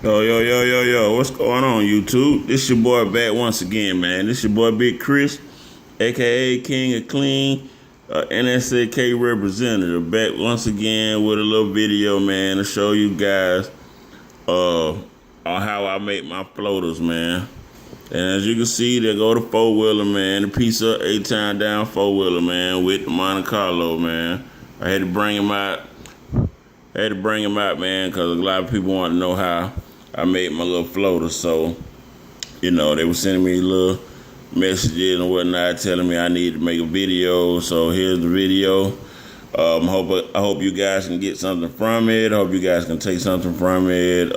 Yo, what's going on, YouTube? This your boy back once again, man. This your boy Big Chris, aka King of Clean, NSAK representative, back once again with a little video, man, to show you guys on how I make my floaters, man. And as you can see, there go the four-wheeler, man, the piece of 8-time down four-wheeler, man, with the Monte Carlo, man. I had to bring him out. Man, because a lot of people want to know how I made my little floater. So, they were sending me little messages and whatnot telling me I need to make a video. So here's the video. I hope you guys can get something from it. I hope you guys can take something from it.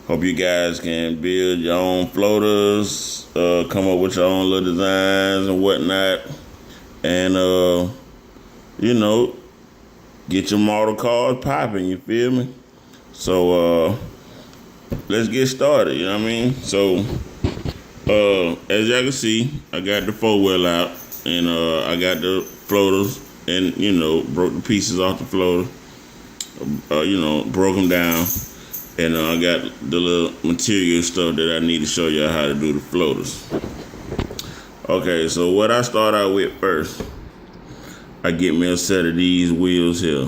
Hope you guys can build your own floaters, come up with your own little designs and whatnot. And, get your model cars popping, you feel me? So, let's get started, you know what I mean? So, as y'all can see, I got the four-wheel out, and I got the floaters, and, broke the pieces off the floater, broke them down, and I got the little material stuff that I need to show y'all how to do the floaters. Okay, so what I start out with first, I get me a set of these wheels here.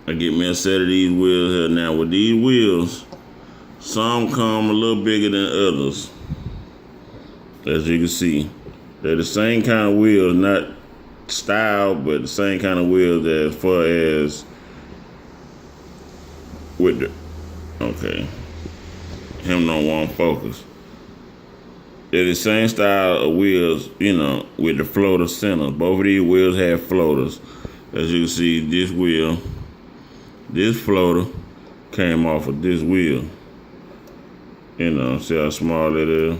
Now with these wheels, some come a little bigger than others. As you can see, they're the same kind of wheels, not style, but the same kind of wheels as far as with the, okay, him don't want focus. They're the same style of wheels, with the floater center. Both of these wheels have floaters. As you can see, this floater came off of this wheel. See how small it is?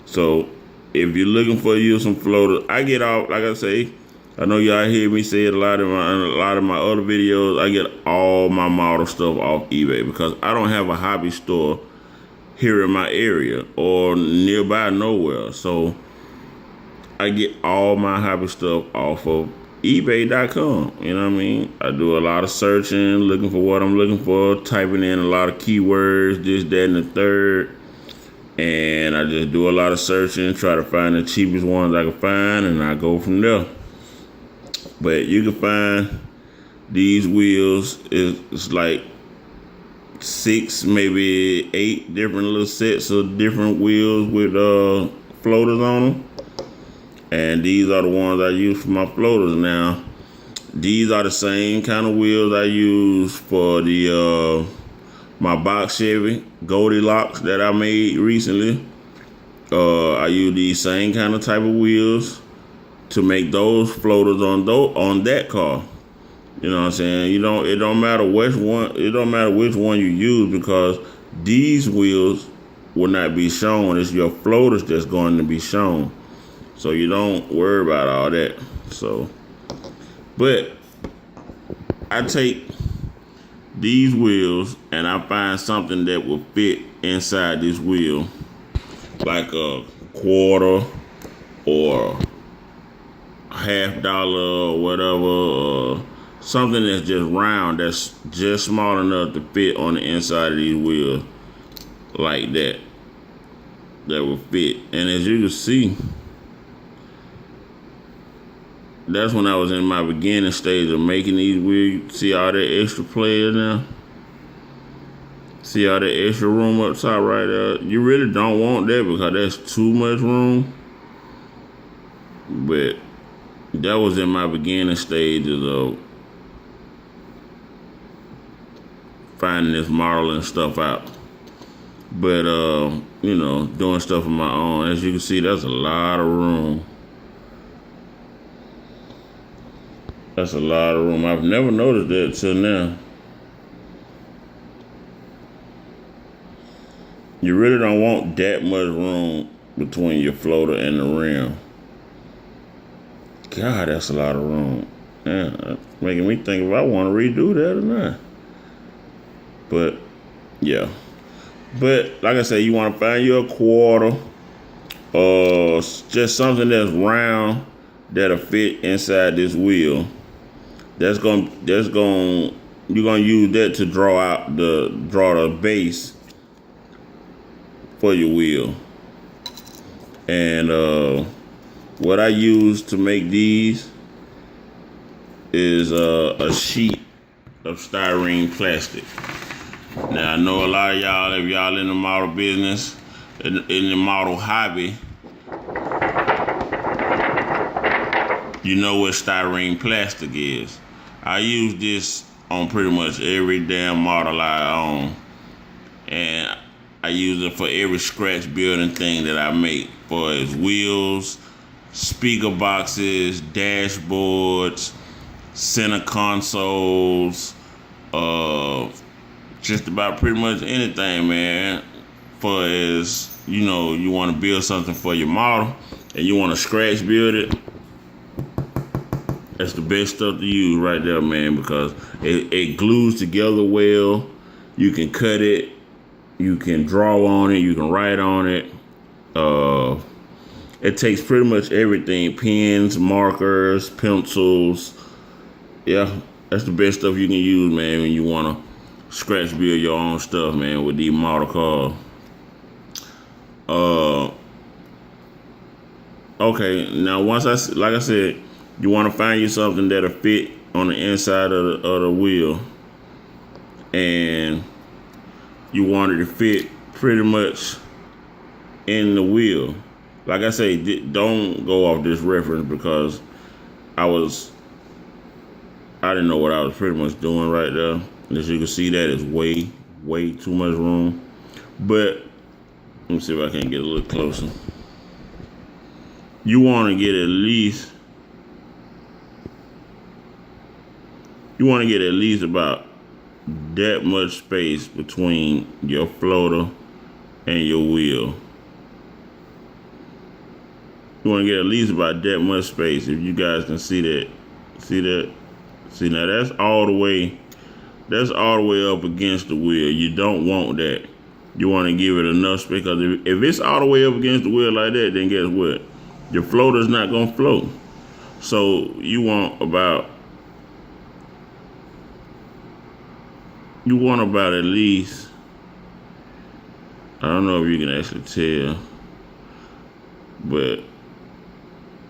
So, if you're looking for some floaters, I get off, like I say, I know y'all hear me say it a lot of my other videos, I get all my model stuff off eBay because I don't have a hobby store here in my area or nearby nowhere. So I get all my hobby stuff off of ebay.com. You know what I mean? I do a lot of searching, looking for what I'm looking for, typing in a lot of keywords, this, that, and the third. And I just do a lot of searching, try to find the cheapest ones I can find, and I go from there. But you can find these wheels, it's like 6, maybe 8 different little sets of different wheels with floaters on them. And these are the ones I use for my floaters. Now, these are the same kind of wheels I use for the my box Chevy Goldilocks that I made recently. I use these same kind of type of wheels to make those floaters on that car. You know what I'm saying? It don't matter which one you use because these wheels will not be shown. It's your floaters that's going to be shown. So you don't worry about all that. So, but I take these wheels and I find something that will fit inside this wheel, like a quarter or $50 or whatever, something that's just round, that's just small enough to fit on the inside of these wheels, like that will fit. And as you can see, that's when I was in my beginning stage of making these wheels. See all that extra players now? See all that extra room up top right there? You really don't want that because that's too much room. But that was in my beginning stages of finding this model and stuff out. But, doing stuff on my own. As you can see, that's a lot of room. That's a lot of room. I've never noticed that till now. You really don't want that much room between your floater and the rim. God, that's a lot of room. Yeah, making me think if I want to redo that or not. But, yeah. But, like I said, you want to find you a quarter or just something that's round that'll fit inside this wheel. That's gonna you're gonna use that to draw the base for your wheel. And what I use to make these is a sheet of styrene plastic. Now I know a lot of y'all, if y'all in the model business, in the model hobby, you know what styrene plastic is. I use this on pretty much every damn model I own, and I use it for every scratch building thing that I make, for its wheels, speaker boxes, dashboards, center consoles, just about pretty much anything, man. For as you know, you want to build something for your model and you want to scratch build it, that's the best stuff to use right there, man, because it glues together well. You can cut it, you can draw on it, you can write on it. It takes pretty much everything: pens, markers, pencils. Yeah, that's the best stuff you can use, man, when you want to scratch build your own stuff, man, with these model cars. Okay, now like I said, you want to find you something that'll fit on the inside of the wheel, and you want it to fit pretty much in the wheel. Like I say, don't go off this reference, because I didn't know what I was pretty much doing right there. As you can see, that is way too much room. But let me see if I can get a little closer. You want to get at least about that much space between your floater and your wheel. You want to get at least about that much space. If you guys can see that. See, now that's all the way up against the wheel. You don't want that. You want to give it enough space, because if it's all the way up against the wheel like that, then guess what? Your floater's not going to float. So you want about at least, I don't know if you can actually tell, but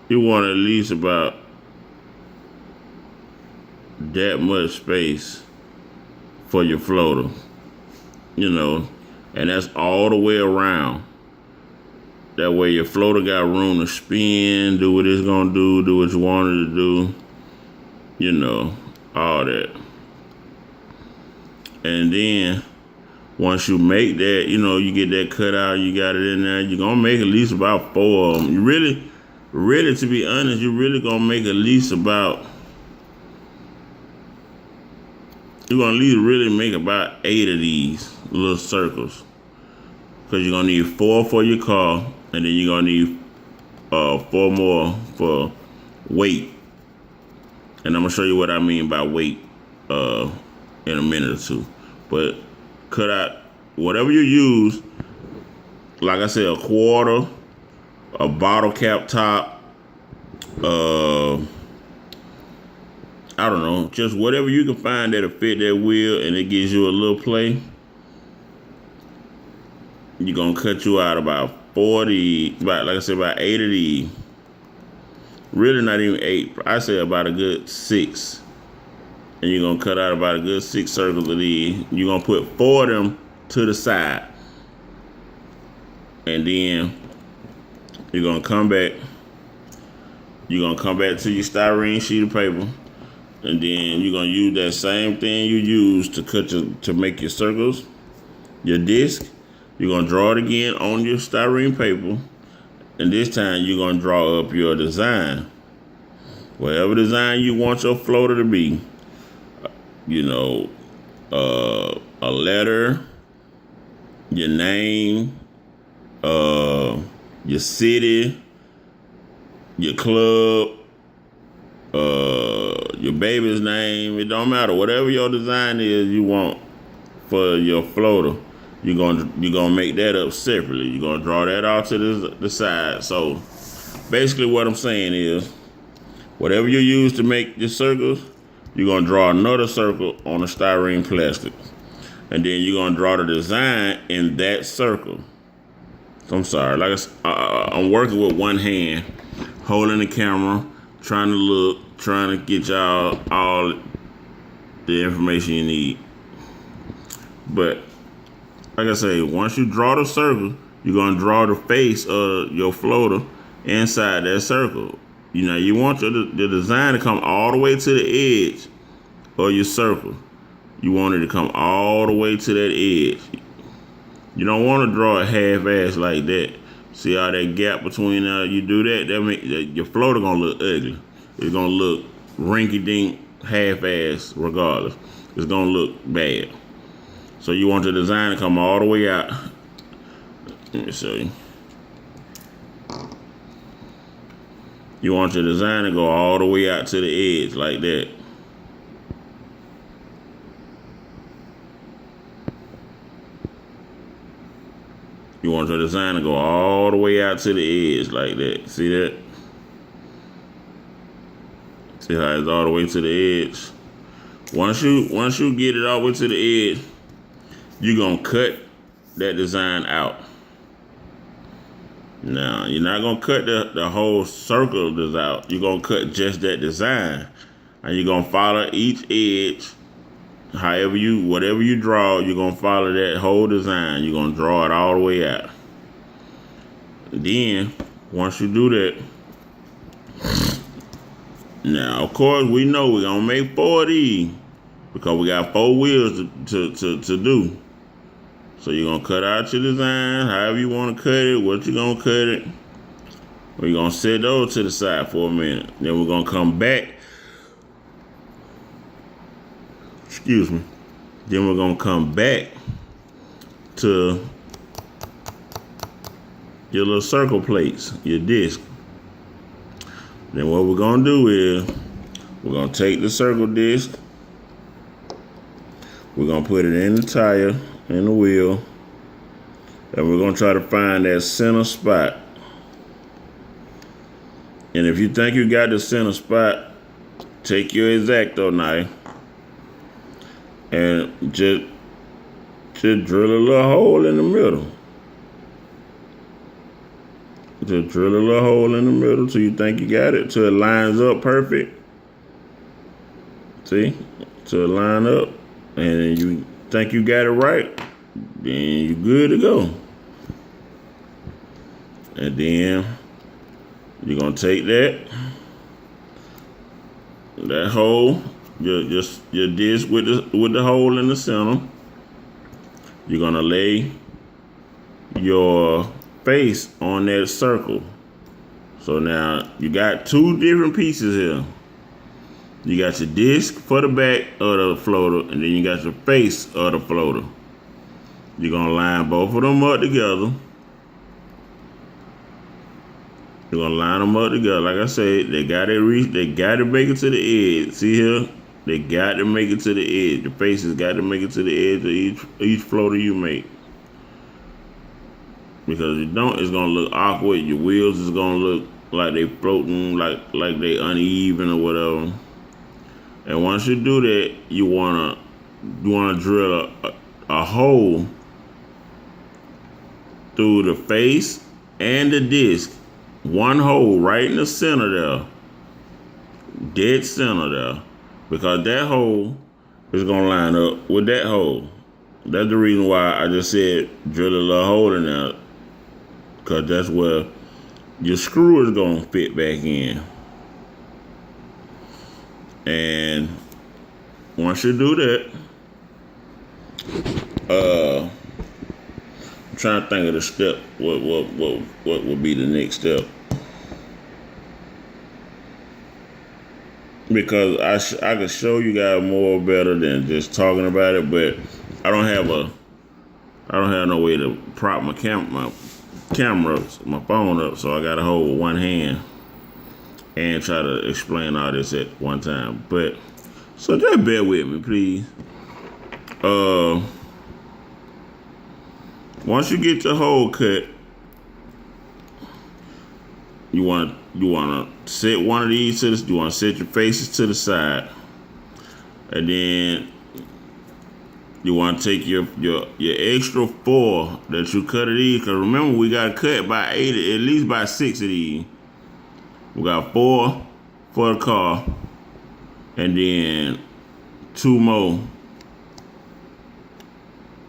you want at least about that much space for your floater, and that's all the way around. That way your floater got room to spin, do what it's gonna do what you want it to do, all that. And then once you make that, you get that cut out, you got it in there, you're gonna make at least about 4 of them. You really, to be honest, you're really gonna make at least about, you're gonna really make about 8 of these little circles, because you're gonna need 4 for your car, and then you're gonna need 4 more for weight. And I'm gonna show you what I mean by weight in a minute or two. But cut out whatever you use, like I said, a quarter, a bottle cap top, I don't know, just whatever you can find that'll fit that wheel and it gives you a little play. You're gonna cut you out about 8 of these. Really not even 8. I say about a good 6. And you're gonna cut out about a good 6 circles of these. You're gonna put 4 of them to the side. And then you're gonna come back. You're gonna come back to your styrene sheet of paper. And then you're gonna use that same thing you used to make your circles, your disc. You're gonna draw it again on your styrene paper, and this time you're gonna draw up your design. Whatever design you want your floater to be. A letter, your name, your city, your club, your baby's name. It don't matter. Whatever your design is you want for your floater, you're gonna make that up separately. You're gonna draw that out to the side. So basically what I'm saying is, whatever you use to make your circles, you're gonna draw another circle on the styrene plastic, and then you're gonna draw the design in that circle. I'm sorry, I'm working with one hand, holding the camera, trying to get y'all all the information you need. But like I say, once you draw the circle, you're gonna draw the face of your floater inside that circle. You want the design to come all the way to the edge of your circle. You want it to come all the way to that edge. You don't want to draw a half-ass like that. See how that gap between you do that make your floater gonna look ugly. It's gonna look rinky-dink, half-ass regardless. It's gonna look bad. So you want the design to come all the way out. Let me show you. You want your design to go all the way out to the edge like that. You want your design to go all the way out to the edge like that. See that? See how it's all the way to the edge? Once you get it all the way to the edge, you're gonna cut that design out. Now, you're not gonna cut the whole circle out. You're gonna cut just that design. And you're gonna follow each edge. Whatever you draw, you're gonna follow that whole design. You're gonna draw it all the way out. Then, once you do that, now of course we know we're gonna make 4 of these because we got 4 wheels to do. So you're gonna cut out your design, however you wanna cut it, what you gonna cut it. We're gonna set those to the side for a minute. Then we're gonna come back. Excuse me. Then we're gonna come back to your little circle plates, your disc. Then what we're gonna do is we're gonna take the circle disc, we're gonna put it in the tire, in the wheel, and we're gonna try to find that center spot. And if you think you got the center spot, take your X-Acto knife and just drill a little hole in the middle. Just drill a little hole in the middle till you think you got it, till it lines up perfect. See? Till it line up, and you think you got it right, then you're good to go. And then you're gonna take that hole, your disc with the hole in the center. You're gonna lay your face on that circle. So now you got 2 different pieces here. You got your disc for the back of the floater, and then you got your face of the floater. You're gonna line both of them up together. You're gonna line them up together. Like I said, they gotta make it to the edge. See here? They got to make it to the edge. The faces got to make it to the edge of each floater you make. Because if you don't, it's gonna look awkward. Your wheels is gonna look like they floating, like they uneven or whatever. And once you do that, you wanna drill a hole through the face and the disc. One hole right in the center there, dead center there, because that hole is gonna line up with that hole. That's the reason why I just said drill a little hole in there, because that's where your screw is gonna fit back in. And once you do that, I'm trying to think of the step. What would be the next step? Because I could show you guys more better than just talking about it, but I don't have no way to prop my camera up, my phone up, so I got to hold with one hand and try to explain all this at one time. But so just bear with me, please. Once you get your hole cut, you want to set one of these you want to set your faces to the side. And then you want to take your extra 4 that you cut of these, because remember we got to cut by 8, at least by 6 of these. We got 4 for the car, and then 2 more.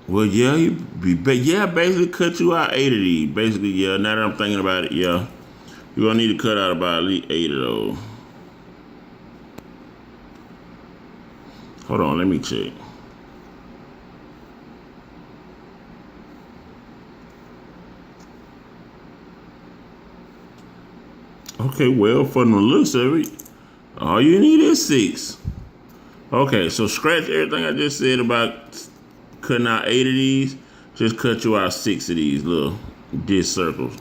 Well, yeah, basically cut you out 8 of these. Basically, yeah. Now that I'm thinking about it, yeah, you're gonna need to cut out about at least 8 of those. Hold on, let me check. Okay, well, from the looks of it, all you need is 6. Okay, so scratch everything I just said about cutting out 8 of these. Just cut you out 6 of these little disc circles.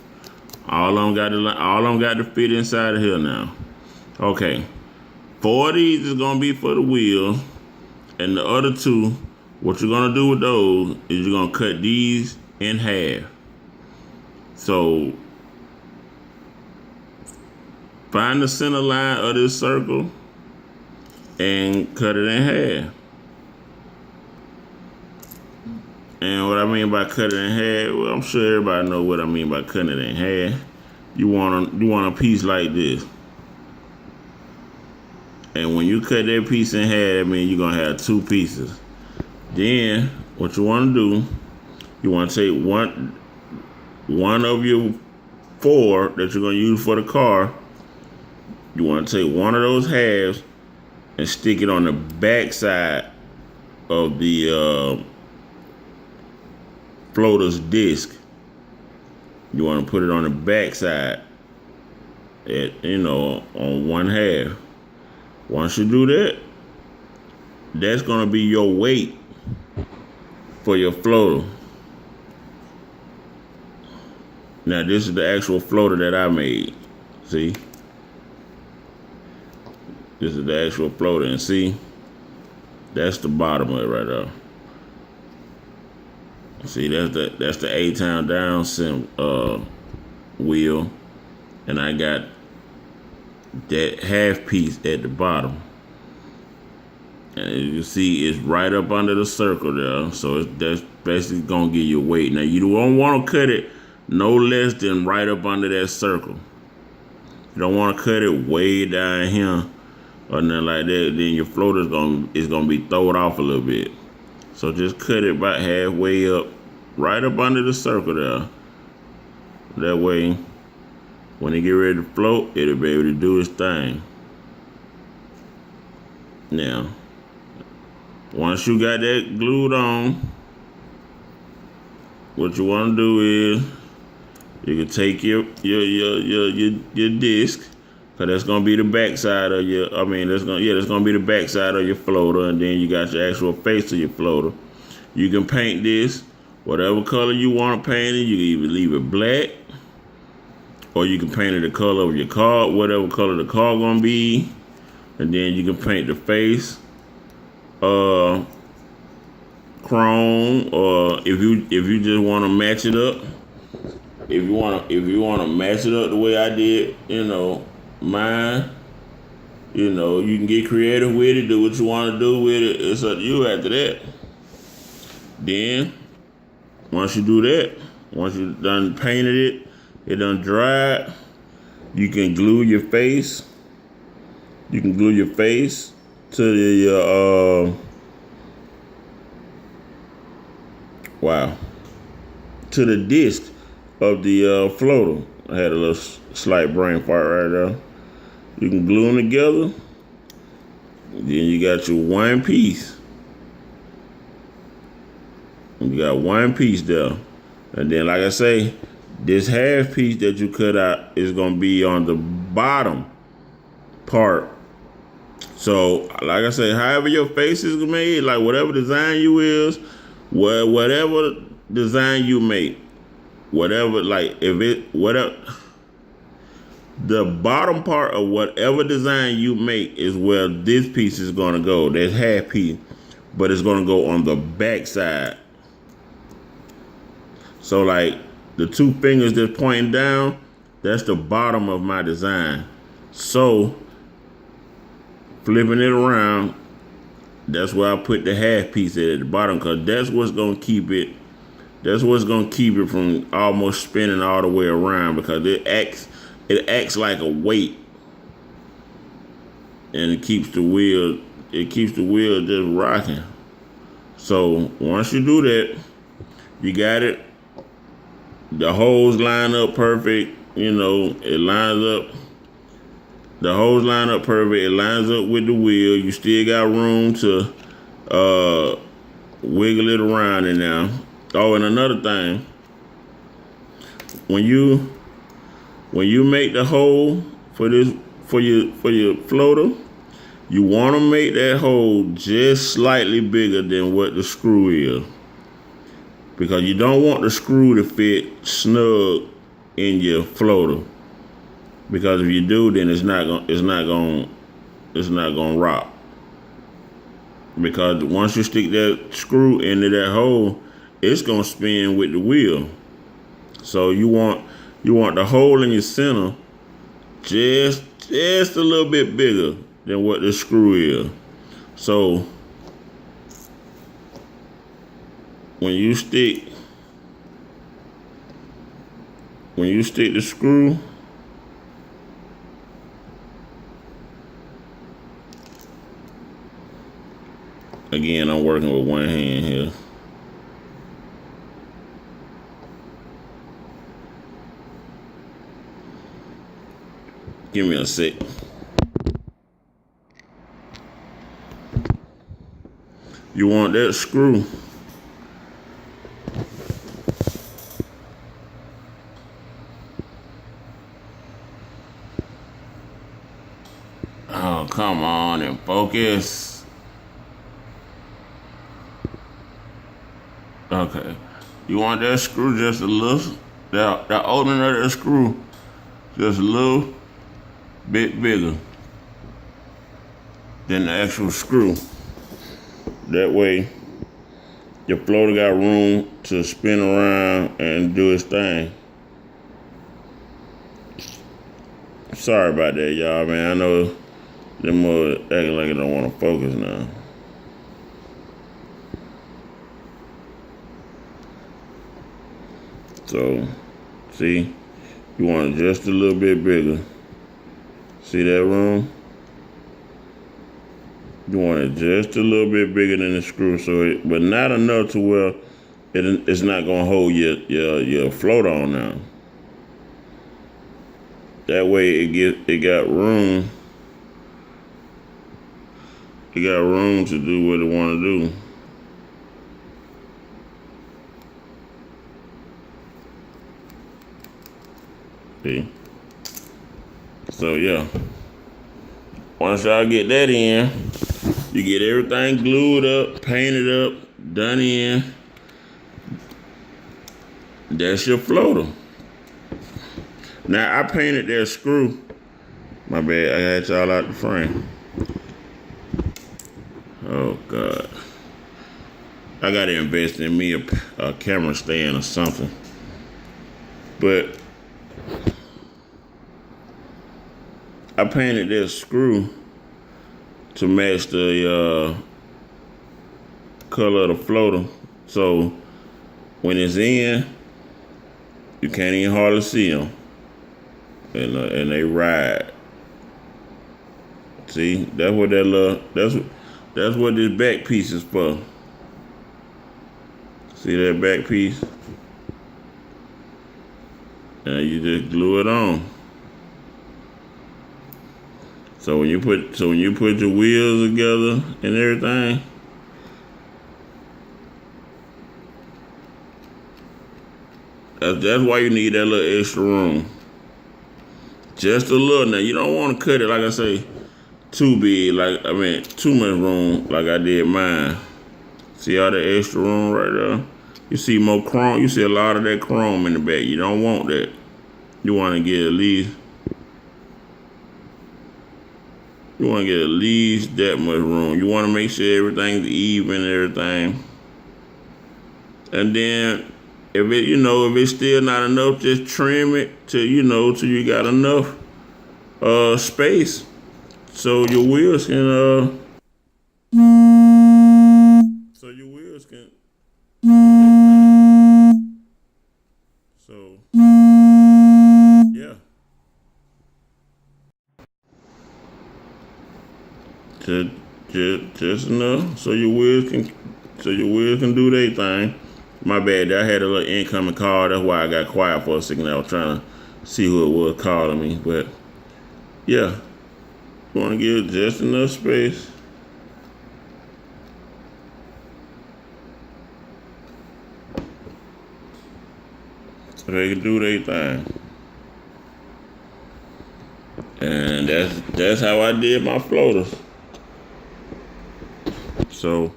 All of them got to fit inside of here now. Okay, 4 of these is gonna be for the wheel, and the other 2, what you're gonna do with those is you're gonna cut these in half. So find the center line of this circle and cut it in half. And what I mean by cut it in half, well, I'm sure everybody know what I mean by cutting it in half. You want a piece like this. And when you cut that piece in half, that means you're gonna have 2 pieces. Then what you want to do, you want to take one of your 4 that you're gonna use for the car. You want to take one of those halves and stick it on the back side of the floater's disc. You want to put it on the back side, on one half. Once you do that, that's going to be your weight for your floater. Now, this is the actual floater that I made. See? This is the actual floater, and see, that's the bottom of it right there. See, that's the 8-town down wheel, and I got that half piece at the bottom. And as you see, it's right up under the circle there, so that's basically gonna give you weight. Now you don't want to cut it no less than right up under that circle. You don't want to cut it way down here or nothing like that. Then your floater is gonna be thrown off a little bit. So just cut it about halfway up, right up under the circle there. That way, when it get ready to float, it'll be able to do its thing. Now, once you got that glued on, what you want to do is you can take your disc, cause that's gonna be the back side of that's gonna be the back side of your floater, and then you got your actual face of your floater. You can paint this whatever color you want to paint it. You can either leave it black, or you can paint it the color of your car, whatever color the car gonna be, and then you can paint the face chrome, or if you just want to match it up. If you want to match it up the way I did, mine, you can get creative with it, do what you want to do with it. It's up to you after that. Then, once you do that, once you done painted it done dried, you can glue your face. You can glue your face to the to the disc of the floater. I had a little slight brain fart right there. You can glue them together. Then you got your one piece. You got one piece there. And then, like I say, this half piece that you cut out is going to be on the bottom part. So, like I say, however your face is made, like whatever design you is, whatever design you make, whatever, like whatever, the bottom part of whatever design you make is where this piece is going to go. That half piece, but it's going to go on the back side. So like the two fingers that's pointing down, that's the bottom of my design. So flipping it around, That's why I put the half piece at the bottom, because that's what's gonna keep it. That's what's gonna keep it from almost spinning all the way around, because it acts like a weight, and it keeps the wheel just rocking. So once you do that, you got it. The holes line up perfect. You know, it lines up. The holes line up perfect. It lines up with the wheel. You still got room to wiggle it around in there. Oh, and another thing, when you make the hole for your floater, you want to make that hole just slightly bigger than what the screw is, because you don't want the screw to fit snug in your floater. Because if you do, then it's not gonna rock. Because once you stick that screw into that hole, it's gonna spin with the wheel. So you want the hole in your center just a little bit bigger than what the screw is. So when you stick the screw, again, I'm working with one hand here. Give me a sec. You want that screw oh, come on and focus. Okay. You want that screw just a little, the opening of that screw just a little bit bigger than the actual screw. That way, your floater got room to spin around and do its thing. Sorry about that, y'all, man. I know them acting like I don't want to focus now. So, see, you want it just a little bit bigger. See that room? You want it just a little bit bigger than the screw, but not enough to where it's not gonna hold your float on now. That way it got room. It got room to do what it want to do. See? So yeah. Once y'all get that in, you get everything glued up, painted up, done in. That's your floater. Now I painted that screw. My bad, I had y'all out the frame. Oh God. I gotta invest in me a camera stand or something. But I painted this screw to match the color of the floater. So when it's in, you can't even hardly see them. And they ride. See, that's what that's what this back piece is for. See that back piece? And you just glue it on. So when you put your wheels together and everything, that's why you need that little extra room. Just a little. Now you don't want to cut it, like I say, too big. Too much room, like I did mine. See all the extra room right there? You see more chrome. You see a lot of that chrome in the back. You don't want that. You want to get at least. You want to get at least that much room. You want to make sure everything's even and everything. And then if it's still not enough, just trim it till you got enough space so your wheels can just enough so your wheels can do their thing. My bad, I had a little incoming call. That's why I got quiet for a second. I was trying to see who it was calling me, but yeah, you want to give just enough space. So they can do their thing. And that's how I did my floaters. So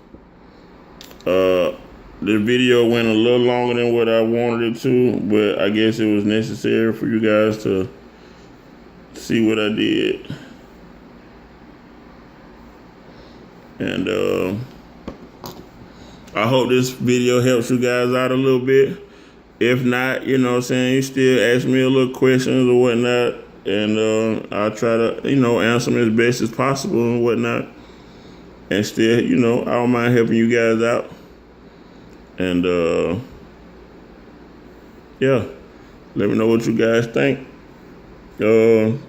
the video went a little longer than what I wanted it to, but I guess it was necessary for you guys to see what I did. And I hope this video helps you guys out a little bit. If not, you know what I'm saying, you still ask me a little questions or whatnot, and I'll try to, answer them as best as possible and whatnot. And still, I don't mind helping you guys out. And yeah, let me know what you guys think. You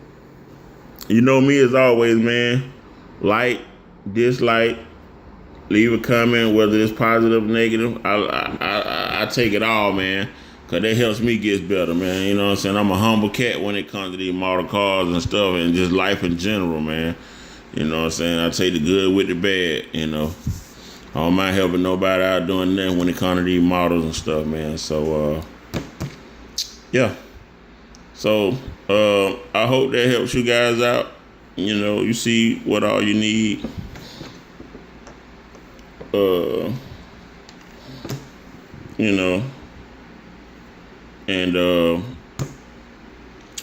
know me as always, man. Like, dislike, leave a comment, whether it's positive or negative. I take it all, man, because that helps me get better, man. You know what I'm saying? I'm a humble cat when it comes to these model cars and stuff and just life in general, man. You know what I'm saying? I take the good with the bad, I don't mind helping nobody out doing nothing when it comes to these models and stuff, man. So, yeah. So, I hope that helps you guys out. You see what all you need. And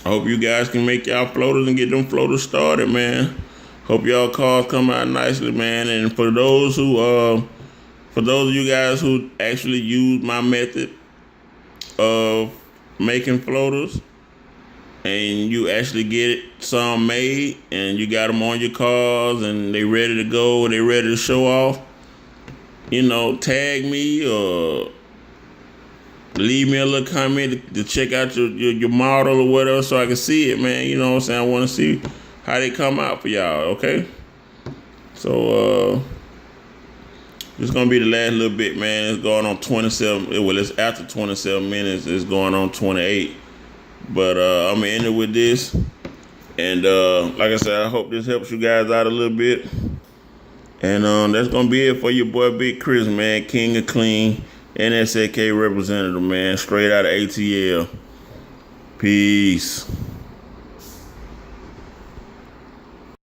I hope you guys can make y'all floaters and get them floaters started, man. Hope y'all cars come out nicely, man. And for those of you guys who actually use my method of making floaters, and you actually get some made, and you got them on your cars, and they ready to go, and they ready to show off, tag me or leave me a little comment to check out your model or whatever so I can see it, man. You know what I'm saying? I want to see how they come out for y'all, okay? So, it's going to be the last little bit, man. It's going on 27. Well, it's after 27 minutes. It's going on 28. But I'm going to end it with this. And like I said, I hope this helps you guys out a little bit. And that's going to be it for your boy Big Chris, man. King of Clean, NSAK representative, man. Straight out of ATL. Peace.